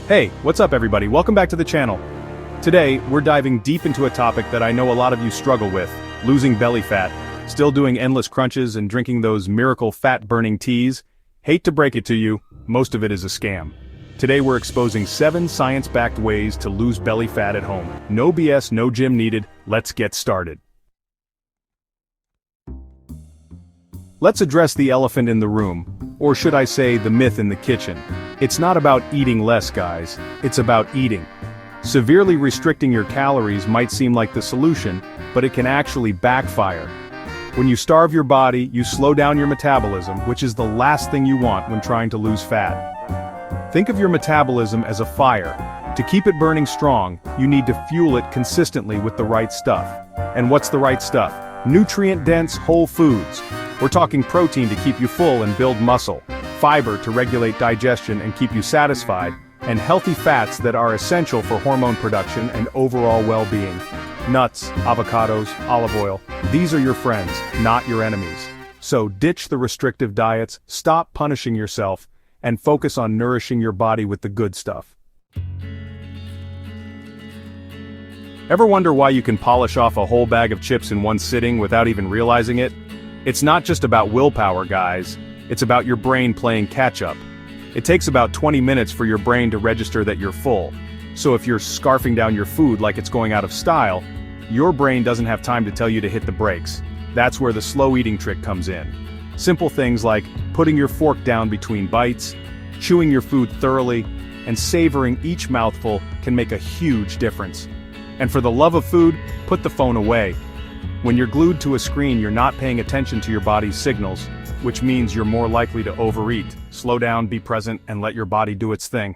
Hey, what's up everybody? Welcome back to the channel. Today, we're diving deep into a topic that I know a lot of you struggle with, losing belly fat. Still doing endless crunches and drinking those miracle fat-burning teas? Hate to break it to you, most of it is a scam. Today we're exposing 7 science-backed ways to lose belly fat at home. No BS, no gym needed, let's get started. Let's address the elephant in the room, or should I say the myth in the kitchen. It's not about eating less, guys, it's about eating. Severely restricting your calories might seem like the solution, but it can actually backfire. When you starve your body, you slow down your metabolism, which is the last thing you want when trying to lose fat. Think of your metabolism as a fire. To keep it burning strong, you need to fuel it consistently with the right stuff. And what's the right stuff? Nutrient-dense whole foods. We're talking protein to keep you full and build muscle, fiber to regulate digestion and keep you satisfied, and healthy fats that are essential for hormone production and overall well-being. Nuts, avocados, olive oil, these are your friends, not your enemies. So ditch the restrictive diets, stop punishing yourself, and focus on nourishing your body with the good stuff. Ever wonder why you can polish off a whole bag of chips in one sitting without even realizing it? It's not just about willpower, guys. It's about your brain playing catch-up. It takes about 20 minutes for your brain to register that you're full. So if you're scarfing down your food like it's going out of style, your brain doesn't have time to tell you to hit the brakes. That's where the slow eating trick comes in. Simple things like putting your fork down between bites, chewing your food thoroughly, and savoring each mouthful can make a huge difference. And for the love of food, put the phone away. When you're glued to a screen, you're not paying attention to your body's signals, which means you're more likely to overeat. Slow down, be present, and let your body do its thing.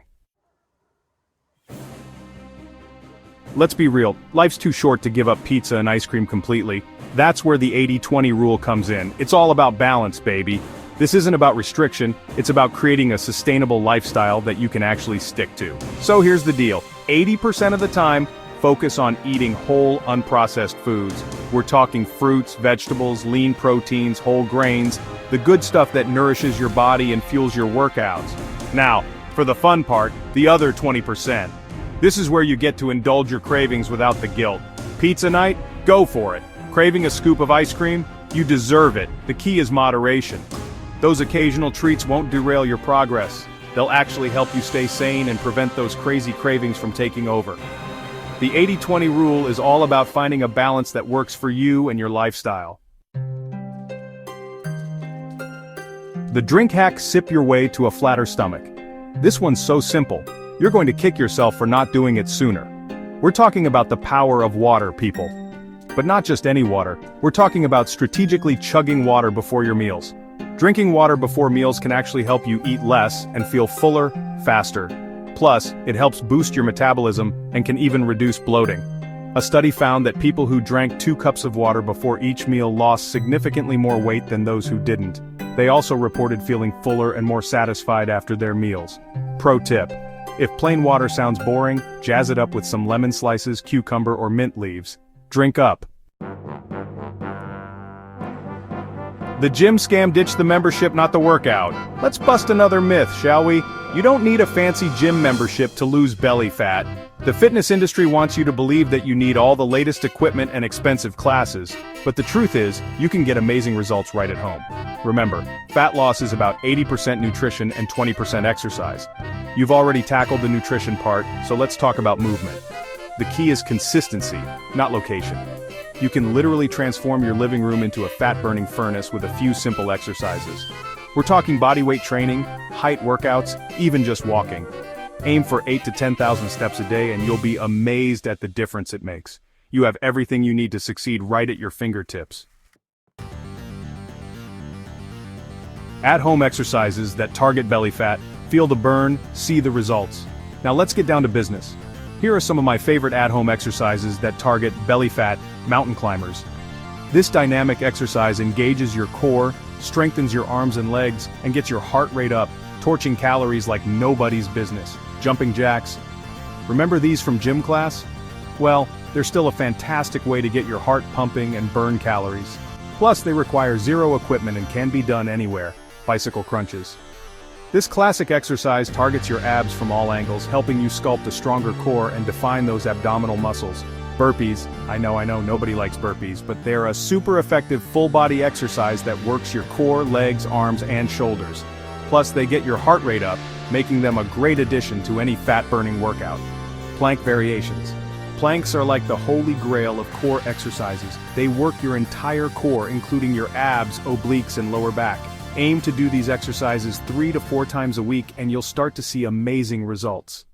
Let's be real, life's too short to give up pizza and ice cream completely. That's where the 80-20 rule comes in. It's all about balance, baby. This isn't about restriction, it's about creating a sustainable lifestyle that you can actually stick to. So here's the deal, 80% of the time, focus on eating whole, unprocessed foods. We're talking fruits, vegetables, lean proteins, whole grains, the good stuff that nourishes your body and fuels your workouts. Now, for the fun part, the other 20%. This is where you get to indulge your cravings without the guilt. Pizza night? Go for it. Craving a scoop of ice cream? You deserve it. The key is moderation. Those occasional treats won't derail your progress. They'll actually help you stay sane and prevent those crazy cravings from taking over. The 80-20 rule is all about finding a balance that works for you and your lifestyle. The drink hack: sip your way to a flatter stomach. This one's so simple, you're going to kick yourself for not doing it sooner. We're talking about the power of water, people. But not just any water, we're talking about strategically chugging water before your meals. Drinking water before meals can actually help you eat less and feel fuller, faster. Plus, it helps boost your metabolism and can even reduce bloating. A study found that people who drank 2 cups of water before each meal lost significantly more weight than those who didn't. They also reported feeling fuller and more satisfied after their meals. Pro tip: if plain water sounds boring, jazz it up with some lemon slices, cucumber, or mint leaves. Drink up. The gym scam: ditch the membership, not the workout. Let's bust another myth, shall we? You don't need a fancy gym membership to lose belly fat. The fitness industry wants you to believe that you need all the latest equipment and expensive classes, but the truth is, you can get amazing results right at home. Remember, fat loss is about 80% nutrition and 20% exercise. You've already tackled the nutrition part, so let's talk about movement. The key is consistency, not location. You can literally transform your living room into a fat-burning furnace with a few simple exercises. We're talking bodyweight training, height workouts, even just walking. Aim for 8,000 to 10,000 steps a day and you'll be amazed at the difference it makes. You have everything you need to succeed right at your fingertips. At-home exercises that target belly fat, feel the burn, see the results. Now let's get down to business. Here are some of my favorite at-home exercises that target belly fat: mountain climbers. This dynamic exercise engages your core, strengthens your arms and legs, and gets your heart rate up, torching calories like nobody's business. Jumping jacks. Remember these from gym class? Well, they're still a fantastic way to get your heart pumping and burn calories. Plus, they require zero equipment and can be done anywhere. Bicycle crunches. This classic exercise targets your abs from all angles, helping you sculpt a stronger core and define those abdominal muscles. Burpees, I know, nobody likes burpees, but they're a super effective full-body exercise that works your core, legs, arms, and shoulders. Plus, they get your heart rate up, making them a great addition to any fat-burning workout. Plank variations. Planks are like the holy grail of core exercises. They work your entire core, including your abs, obliques, and lower back. Aim to do these exercises 3 to 4 times a week and you'll start to see amazing results.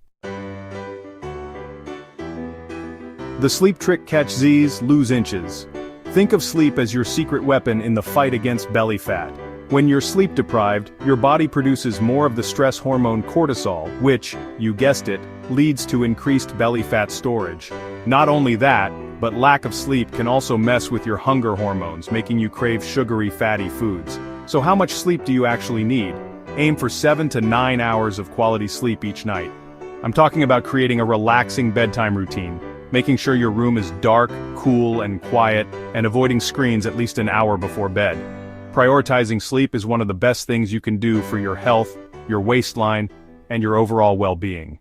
The sleep trick: catch Z's, lose inches. Think of sleep as your secret weapon in the fight against belly fat. When you're sleep deprived, your body produces more of the stress hormone cortisol, which, you guessed it, leads to increased belly fat storage. Not only that, but lack of sleep can also mess with your hunger hormones, making you crave sugary, fatty foods. So how much sleep do you actually need? Aim for 7 to 9 hours of quality sleep each night. I'm talking about creating a relaxing bedtime routine, making sure your room is dark, cool, and quiet, and avoiding screens at least an hour before bed. Prioritizing sleep is one of the best things you can do for your health, your waistline, and your overall well-being.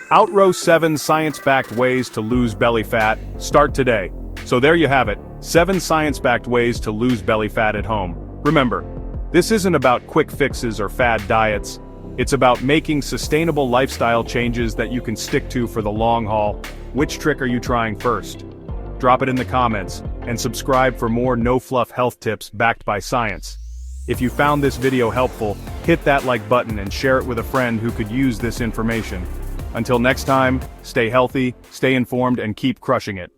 Outrow 7 science-backed ways to lose belly fat. Start today. So there you have it, 7 science-backed ways to lose belly fat at home. Remember, this isn't about quick fixes or fad diets. It's about making sustainable lifestyle changes that you can stick to for the long haul. Which trick are you trying first? Drop it in the comments, and subscribe for more no-fluff health tips backed by science. If you found this video helpful, hit that like button and share it with a friend who could use this information. Until next time, stay healthy, stay informed, and keep crushing it.